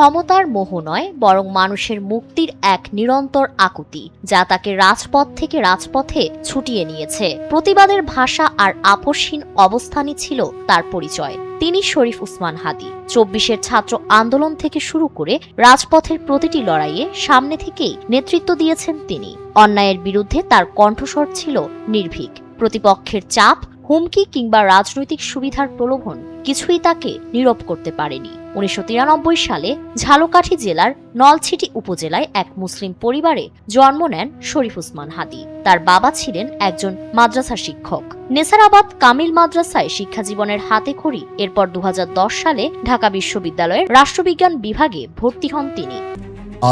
ক্ষমতার মোহ নয়, বরং মানুষের মুক্তির এক নিরন্তর আকুতি, যা তাকে রাজপথ থেকে রাজপথে ছুটিয়ে নিয়েছে। প্রতিবাদের ভাষা আর আপোষহীন অবস্থানই ছিল তার পরিচয়। তিনি শরীফ উসমান হাদী। ২৪-এর ছাত্র আন্দোলন থেকে শুরু করে রাজপথের প্রতিটি লড়াইয়ে সামনে থেকেই নেতৃত্ব দিয়েছেন তিনি। অন্যায়ের বিরুদ্ধে তার কণ্ঠস্বর ছিল নির্ভীক। প্রতিপক্ষের চাপ, হুমকি কিংবা রাজনৈতিক সুবিধার প্রলোভন কিছুই তাকে নীরব করতে পারেনি। ১৯৯৩ সালে ঝালকাঠি জেলার নলছিটি উপজেলায় এক মুসলিম পরিবারে জন্ম নেন শরীফ উসমান হাদী। তার বাবা ছিলেন একজন মাদ্রাসা শিক্ষক। নেসারাবাদ কামিল মাদ্রাসায় শিক্ষাজীবনের হাতেখড়ি। এরপর ২০১০ সালে ঢাকা বিশ্ববিদ্যালয়ের রাষ্ট্রবিজ্ঞান বিভাগে ভর্তি হন তিনি।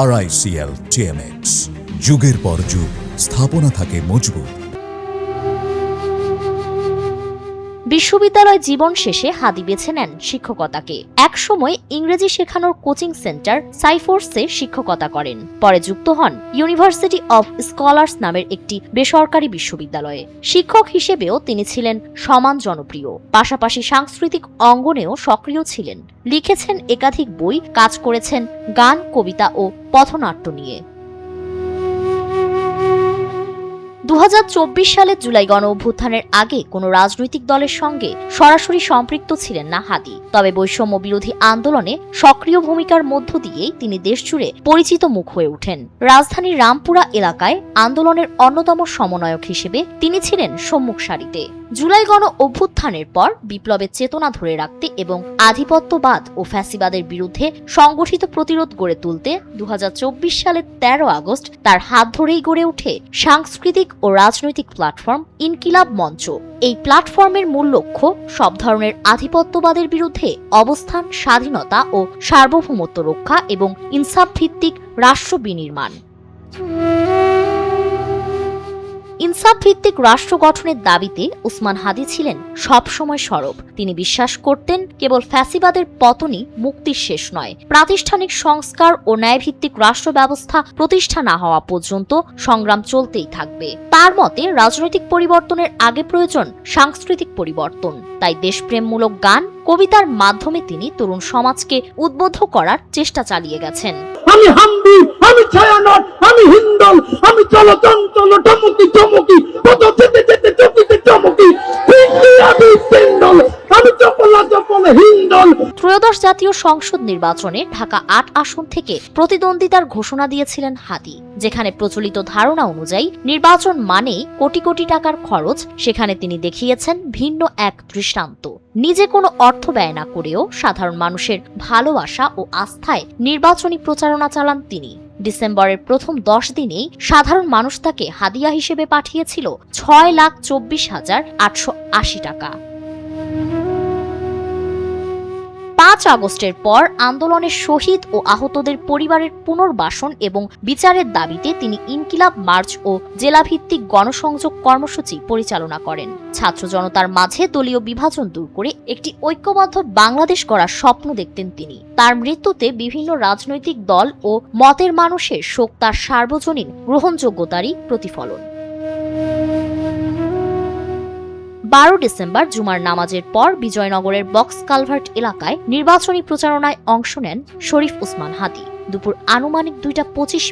RICL TMX, যুগের পর যুগ স্থাপনা থাকে মজবুত। বিশ্ববিদ্যালয় জীবন শেষে হাদী বেছে নেন শিক্ষকতাকে। একসময় ইংরেজি শেখানোর কোচিং সেন্টার সাইফোর্সে শিক্ষকতা করেন। পরে যুক্ত হন ইউনিভার্সিটি অব স্কলার্স নামের একটি বেসরকারি বিশ্ববিদ্যালয়ে। শিক্ষক হিসেবেও তিনি ছিলেন সমান জনপ্রিয়। পাশাপাশি সাংস্কৃতিক অঙ্গনেও সক্রিয় ছিলেন। লিখেছেন একাধিক বই, কাজ করেছেন গান, কবিতা ও পথনাট্য নিয়ে। ২০২৪ সালের জুলাই গণ অভ্যুত্থানের আগে কোনো রাজনৈতিক দলের সঙ্গে সরাসরি সম্পৃক্ত ছিলেন না হাদী। তবে বৈষম্য বিরোধী আন্দোলনে সক্রিয় ভূমিকার মধ্য দিয়েই তিনি দেশজুড়ে পরিচিত মুখ হয়ে ওঠেন। রাজধানীর রামপুরা এলাকায় আন্দোলনের অন্যতম সমন্বয়ক হিসেবে তিনি ছিলেন সম্মুখ সারিতে। জুলাই গণ অভ্যুত্থানের পর বিপ্লবের চেতনা ধরে রাখতে এবং আধিপত্যবাদ ও ফ্যাসিবাদের বিরুদ্ধে সংগঠিত প্রতিরোধ গড়ে তুলতে ২০২৪ সালের ১৩ আগস্ট তার হাত ধরেই গড়ে ওঠে সাংস্কৃতিক ও রাজনৈতিক প্ল্যাটফর্ম ইনকিলাব মঞ্চ। এই প্ল্যাটফর্মের মূল লক্ষ্য সব ধরনের আধিপত্যবাদের বিরুদ্ধে অবস্থান, স্বাধীনতা ও সার্বভৌমত্ব রক্ষা এবং ইনসাফ ভিত্তিক রাষ্ট্র বিনির্মাণ। ইনসাফ ভিত্তিক রাষ্ট্র গঠনের দাবিতে উসমান হাদী ছিলেন সবসময় সরব। তিনি বিশ্বাস করতেন কেবল ফ্যাসিবাদের পতনই মুক্তির শেষ নয়, প্রাতিষ্ঠানিক সংস্কার ও ন্যায়ভিত্তিক রাষ্ট্র ব্যবস্থা প্রতিষ্ঠা না হওয়া পর্যন্ত সংগ্রাম চলতেই থাকবে। তার মতে রাজনৈতিক পরিবর্তনের আগে প্রয়োজন সাংস্কৃতিক পরিবর্তন। তাই দেশপ্রেমমূলক গান, কবিতার মাধ্যমে তিনি তরুণ সমাজকে উদ্বুদ্ধ করার চেষ্টা চালিয়ে গেছেন। আমি হাম্বি, আমি ছায়ানট, আমি হিন্দল, আমি চলচঞ্চল টমকি চমকি, কত যেতে যেতে চকিতে চমকি, আমি সিন্দল, আমি চপলা চপল হিন্দল। ত্রয়োদশ জাতীয় সংসদ নির্বাচনে ঢাকা ৮ আসন থেকে প্রতিদ্বন্দ্বিতার ঘোষণা দিয়েছিলেন হাদী। যেখানে প্রচলিত ধারণা অনুযায়ী নির্বাচন মানেই কোটি কোটি টাকার খরচ, সেখানে তিনি দেখিয়েছেন ভিন্ন এক দৃষ্টান্ত। নিজে কোনো অর্থ ব্যয় না করেও সাধারণ মানুষের ভালোবাসা ও আস্থায় নির্বাচনী প্রচারণা চালান তিনি। ডিসেম্বরের প্রথম ১০ দিনেই সাধারণ মানুষ তাকে হাদিয়া হিসেবে পাঠিয়েছিল ৬,২৪,৮৮০ টাকা। ৫ আগস্টের পর আন্দোলনের শহীদ ও আহতদের পরিবারের পুনর্বাসন এবং বিচারের দাবিতে তিনি ইনকিলাব মার্চ ও জেলাভিত্তিক গণসংযোগ কর্মসূচি পরিচালনা করেন। ছাত্র জনতার মাঝে দলীয় বিভাজন দূর করে একটি ঐক্যবদ্ধ বাংলাদেশ গড়ার স্বপ্ন দেখতেন তিনি। তার মৃত্যুতে বিভিন্ন রাজনৈতিক দল ও মতের মানুষের শোক তার সার্বজনীন গ্রহণযোগ্যতারই প্রতিফলন। ১২ ডিসেম্বর জুমার নামাজের পর বিজয়নগরের বক্স কালভার্ট এলাকায় নির্বাচনী প্রচারণায় অংশ নেন শরীফ উসমান হাদী। দুপুর আনুমানিক ২টা ২৫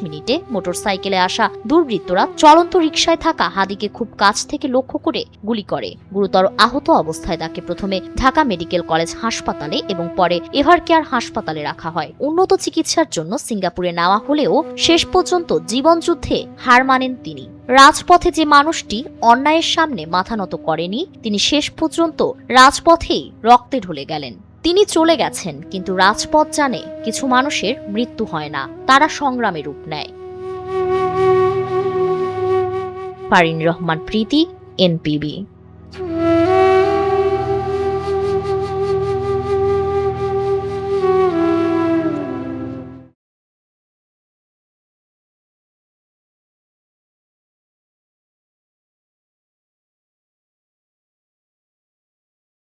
মোটরসাইকেলে আসা দুর্বৃত্তরা চলন্ত রিকশায় থাকা হাদীকে খুব কাছ থেকে লক্ষ্য করে গুলি করে। গুরুতর আহত অবস্থায় তাকে প্রথমে ঢাকা মেডিকেল কলেজ হাসপাতালে এবং পরে এভারকেয়ার হাসপাতালে রাখা হয়। উন্নত চিকিৎসার জন্য সিঙ্গাপুরে নেওয়া হলেও শেষ পর্যন্ত জীবনযুদ্ধে হার মানেন তিনি। রাজপথে যে মানুষটি অন্যায়ের সামনে মাথা নত করেনি, তিনি শেষ পর্যন্ত রাজপথেই রক্তে ঢলে গেলেন। তিনি চলে গেছেন, কিন্তু রাজপথ জানে কিছু মানুষের মৃত্যু হয় না, তারা সংগ্রামে রূপ নেয়। ফারিন রহমান প্রীতি, NPB।